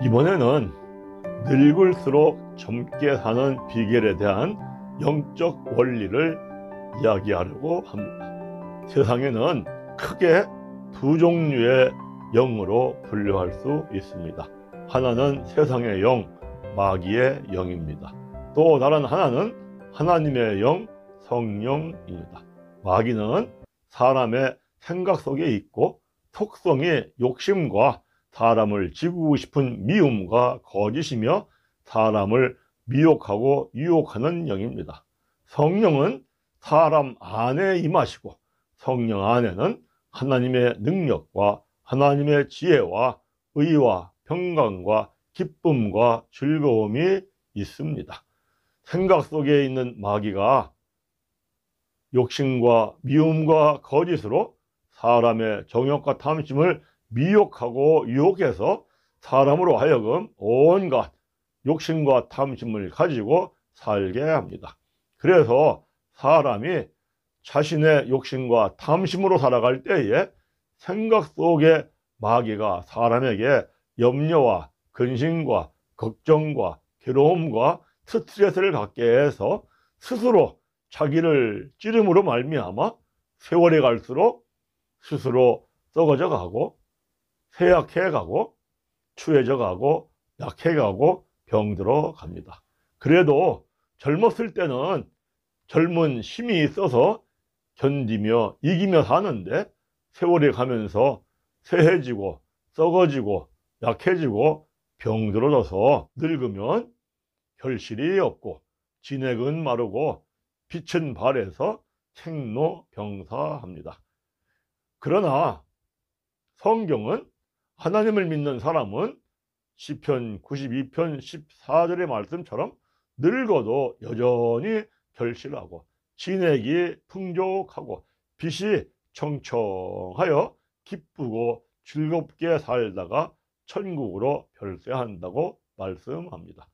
이번에는 늙을수록 젊게 사는 비결에 대한 영적 원리를 이야기하려고 합니다. 세상에는 크게 두 종류의 영으로 분류할 수 있습니다. 하나는 세상의 영, 마귀의 영입니다. 또 다른 하나는 하나님의 영, 성령입니다. 마귀는 사람의 생각 속에 있고 속성이 욕심과 사람을 지우고 싶은 미움과 거짓이며 사람을 미혹하고 유혹하는 영입니다. 성령은 사람 안에 임하시고 성령 안에는 하나님의 능력과 하나님의 지혜와 의와 평강과 기쁨과 즐거움이 있습니다. 생각 속에 있는 마귀가 욕심과 미움과 거짓으로 사람의 정욕과 탐심을 미혹하고 유혹해서 사람으로 하여금 온갖 욕심과 탐심을 가지고 살게 합니다. 그래서 사람이 자신의 욕심과 탐심으로 살아갈 때에 생각 속에 마귀가 사람에게 염려와 근심과 걱정과 괴로움과 스트레스를 갖게 해서 스스로 자기를 찌름으로 말미암아 세월이 갈수록 스스로 썩어져 가고 쇠약해 가고 추해져 가고 약해 가고 병들어 갑니다. 그래도 젊었을 때는 젊은 힘이 있어서 견디며 이기며 사는데 세월이 가면서 쇠해지고 썩어지고 약해지고 병들어져서 늙으면 결실이 없고 진액은 마르고 빛은 발해서 생로병사합니다. 그러나 성경은 하나님을 믿는 사람은 시편 92편 14절의 말씀처럼 늙어도 여전히 결실하고 진액이 풍족하고 빛이 청청하여 기쁘고 즐겁게 살다가 천국으로 별세한다고 말씀합니다.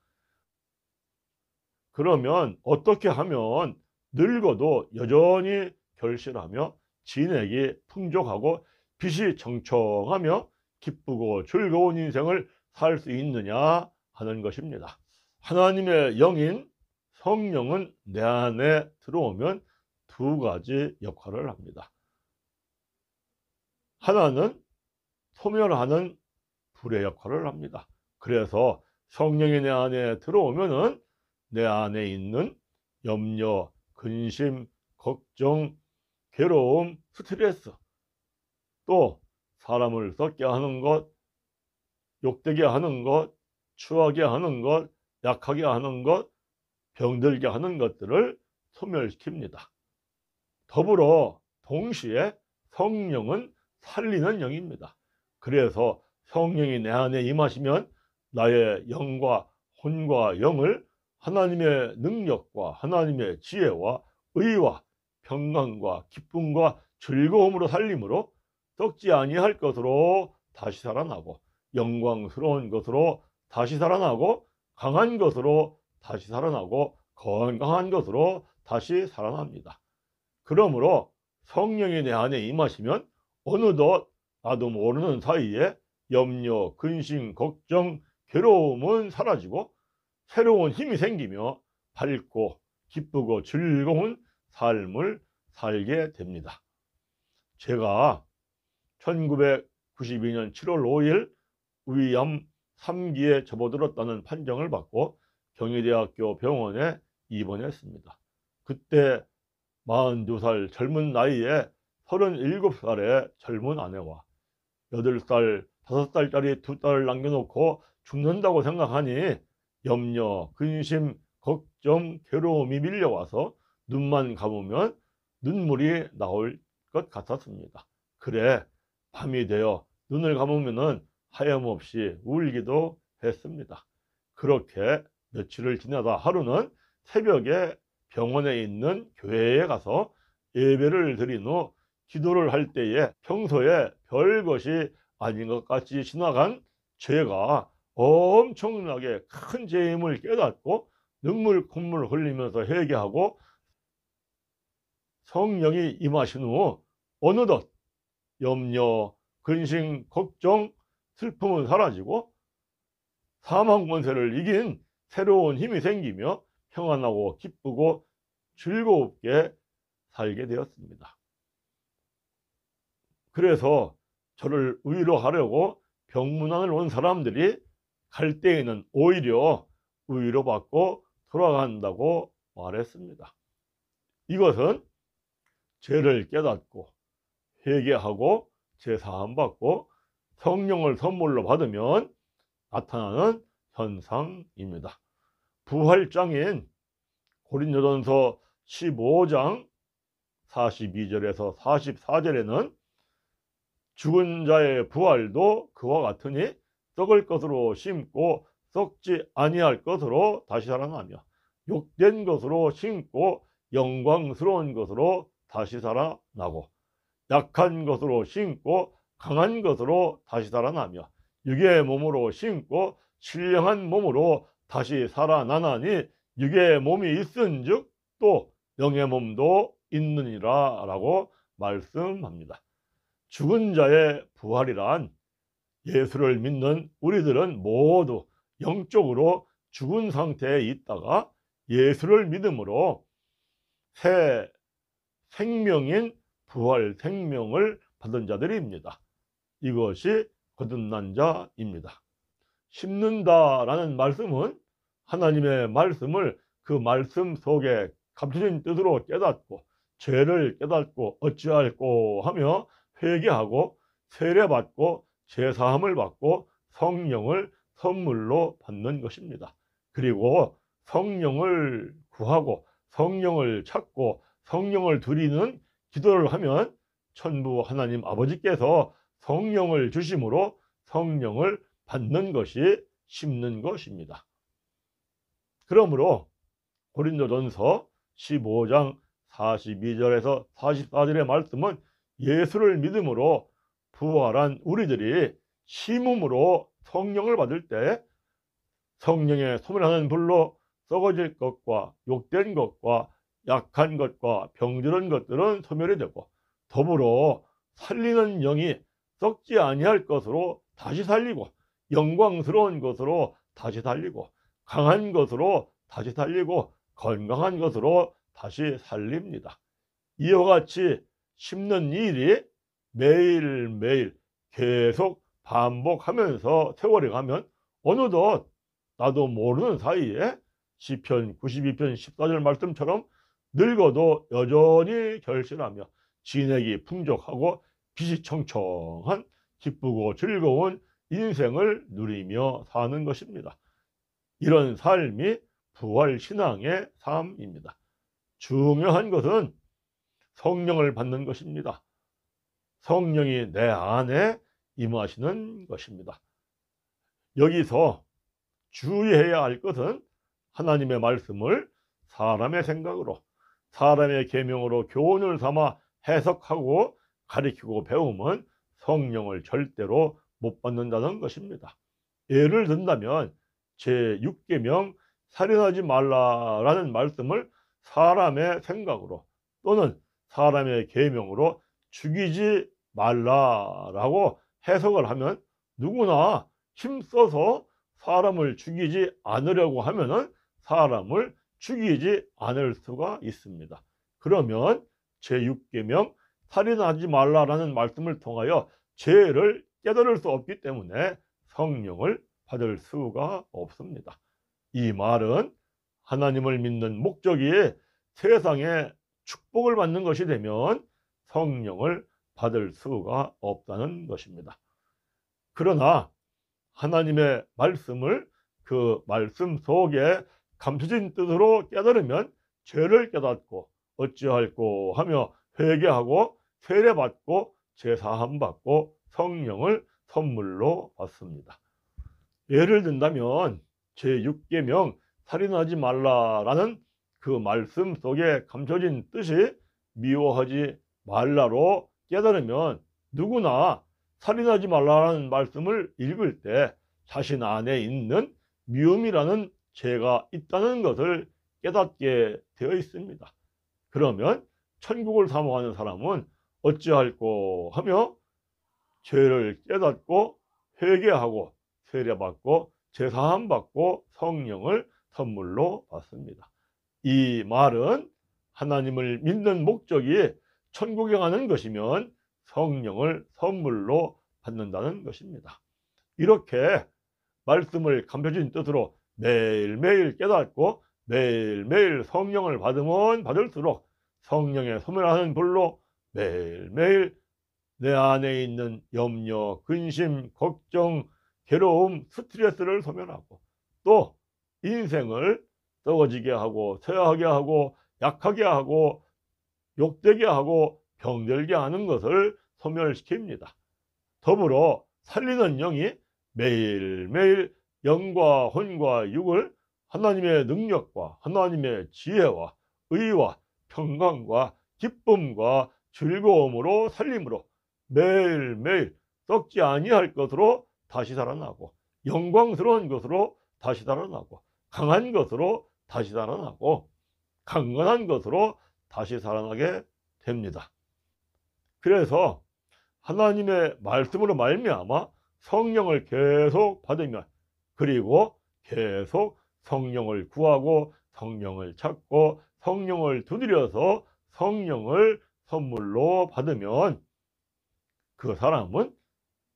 그러면 어떻게 하면 늙어도 여전히 결실하며 진액이 풍족하고 빛이 청청하며 기쁘고 즐거운 인생을 살 수 있느냐 하는 것입니다. 하나님의 영인 성령은 내 안에 들어오면 두 가지 역할을 합니다. 하나는 소멸하는 불의 역할을 합니다. 그래서 성령이 내 안에 들어오면은 내 안에 있는 염려, 근심, 걱정, 괴로움, 스트레스, 또 사람을 썩게 하는 것, 욕되게 하는 것, 추하게 하는 것, 약하게 하는 것, 병들게 하는 것들을 소멸시킵니다. 더불어 동시에 성령은 살리는 영입니다. 그래서 성령이 내 안에 임하시면 나의 영과 혼과 영을 하나님의 능력과 하나님의 지혜와 의와 평강과 기쁨과 즐거움으로 살림으로 썩지 아니할 것으로 다시 살아나고 영광스러운 것으로 다시 살아나고 강한 것으로 다시 살아나고 건강한 것으로 다시 살아납니다. 그러므로 성령이 내 안에 임하시면 어느덧 나도 모르는 사이에 염려, 근심, 걱정, 괴로움은 사라지고 새로운 힘이 생기며 밝고 기쁘고 즐거운 삶을 살게 됩니다. 제가 1992년 7월 5일 위암 3기에 접어들었다는 판정을 받고 경희대학교 병원에 입원했습니다. 그때 42살 젊은 나이에 37살의 젊은 아내와 8살, 5살짜리 두 딸을 남겨놓고 죽는다고 생각하니 염려, 근심, 걱정, 괴로움이 밀려와서 눈만 감으면 눈물이 나올 것 같았습니다. 그래, 밤이 되어 눈을 감으면 하염없이 울기도 했습니다. 그렇게 며칠을 지나다 하루는 새벽에 병원에 있는 교회에 가서 예배를 드린 후 기도를 할 때에 평소에 별것이 아닌 것 같이 지나간 죄가 엄청나게 큰 죄임을 깨닫고 눈물 콧물 흘리면서 회개하고 성령이 임하신 후 어느덧 염려, 근심, 걱정, 슬픔은 사라지고 사망 권세를 이긴 새로운 힘이 생기며 평안하고 기쁘고 즐겁게 살게 되었습니다. 그래서 저를 위로하려고 병문안을 온 사람들이 갈 때에는 오히려 위로받고 돌아간다고 말했습니다. 이것은 죄를 깨닫고 회개하고 제사함받고 성령을 선물로 받으면 나타나는 현상입니다. 부활장인 고린도전서 15장 42절에서 44절에는 죽은 자의 부활도 그와 같으니 썩을 것으로 심고 썩지 아니할 것으로 다시 살아나며 욕된 것으로 심고 영광스러운 것으로 다시 살아나고 약한 것으로 심고 강한 것으로 다시 살아나며 육의 몸으로 심고 신령한 몸으로 다시 살아나나니 육의 몸이 있은즉 또 영의 몸도 있느니라 라고 말씀합니다. 죽은 자의 부활이란 예수를 믿는 우리들은 모두 영적으로 죽은 상태에 있다가 예수를 믿음으로 새 생명인 부활 생명을 받은 자들입니다. 이것이 거듭난 자입니다. 심는다라는 말씀은 하나님의 말씀을 그 말씀 속에 감춰진 뜻으로 깨닫고 죄를 깨닫고 어찌할꼬 하며 회개하고 세례받고 제사함을 받고 성령을 선물로 받는 것입니다. 그리고 성령을 구하고 성령을 찾고 성령을 드리는 기도를 하면 천부 하나님 아버지께서 성령을 주심으로 성령을 받는 것이 심는 것입니다. 그러므로 고린도전서 15장 42절에서 44절의 말씀은 예수를 믿음으로 부활한 우리들이 심음으로 성령을 받을 때 성령의 소멸하는 불로 썩어질 것과 욕된 것과 약한 것과 병들은 것들은 소멸이 되고 더불어 살리는 영이 썩지 아니할 것으로 다시 살리고 영광스러운 것으로 다시 살리고 강한 것으로 다시 살리고 건강한 것으로 다시 살립니다. 이와 같이 심는 일이 매일매일 계속 반복하면서 세월이 가면 어느덧 나도 모르는 사이에 시편 92편 14절 말씀처럼 늙어도 여전히 결실하며 진액이 풍족하고 빛이 청청한 기쁘고 즐거운 인생을 누리며 사는 것입니다. 이런 삶이 부활신앙의 삶입니다. 중요한 것은 성령을 받는 것입니다. 성령이 내 안에 임하시는 것입니다. 여기서 주의해야 할 것은 하나님의 말씀을 사람의 생각으로 사람의 계명으로 교훈을 삼아 해석하고 가르치고 배우면 성령을 절대로 못 받는다는 것입니다. 예를 든다면 제6계명 살인하지 말라라는 말씀을 사람의 생각으로 또는 사람의 계명으로 죽이지 말라라고 해석을 하면 누구나 힘써서 사람을 죽이지 않으려고 하면은 사람을 죽이지 않을 수가 있습니다. 그러면 제6계명 살인하지 말라라는 말씀을 통하여 죄를 깨달을 수 없기 때문에 성령을 받을 수가 없습니다. 이 말은 하나님을 믿는 목적이 세상에 축복을 받는 것이 되면 성령을 받을 수가 없다는 것입니다. 그러나 하나님의 말씀을 그 말씀 속에 감춰진 뜻으로 깨달으면 죄를 깨닫고 어찌할꼬 하며 회개하고 세례받고 제사함 받고 성령을 선물로 받습니다. 예를 든다면 제6계명 살인하지 말라라는 그 말씀 속에 감춰진 뜻이 미워하지 말라로 깨달으면 누구나 살인하지 말라는 말씀을 읽을 때 자신 안에 있는 미움이라는 죄가 있다는 것을 깨닫게 되어 있습니다. 그러면 천국을 사모하는 사람은 어찌할꼬 하며 죄를 깨닫고 회개하고 세례받고 제사함 받고 성령을 선물로 받습니다. 이 말은 하나님을 믿는 목적이 천국에 가는 것이면 성령을 선물로 받는다는 것입니다. 이렇게 말씀을 감춰진 뜻으로 매일매일 깨닫고 매일매일 성령을 받으면 받을수록 성령의 소멸하는 불로 매일매일 내 안에 있는 염려, 근심, 걱정, 괴로움, 스트레스를 소멸하고 또 인생을 썩어지게 하고 쇠하게 하고 약하게 하고 욕되게 하고 병들게 하는 것을 소멸시킵니다. 더불어 살리는 영이 매일매일 영과 혼과 육을 하나님의 능력과 하나님의 지혜와 의와 평강과 기쁨과 즐거움으로 살림으로 매일매일 썩지 아니할 것으로 다시 살아나고 영광스러운 것으로 다시 살아나고 강한 것으로 다시 살아나고 강건한 것으로 다시 살아나게 됩니다. 그래서 하나님의 말씀으로 말미암아 성령을 계속 받으면 그리고 계속 성령을 구하고 성령을 찾고 성령을 두드려서 성령을 선물로 받으면 그 사람은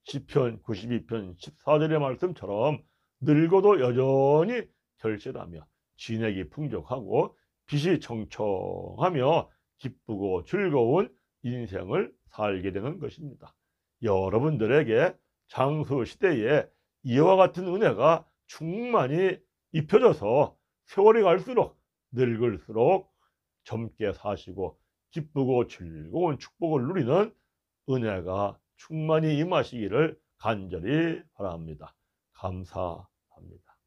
시편 92편 14절의 말씀처럼 늙어도 여전히 결실하며 진액이 풍족하고 빛이 청청하며 기쁘고 즐거운 인생을 살게 되는 것입니다. 여러분들에게 장수 시대에 이와 같은 은혜가 충만히 입혀져서 세월이 갈수록 늙을수록 젊게 사시고 기쁘고 즐거운 축복을 누리는 은혜가 충만히 임하시기를 간절히 바랍니다. 감사합니다.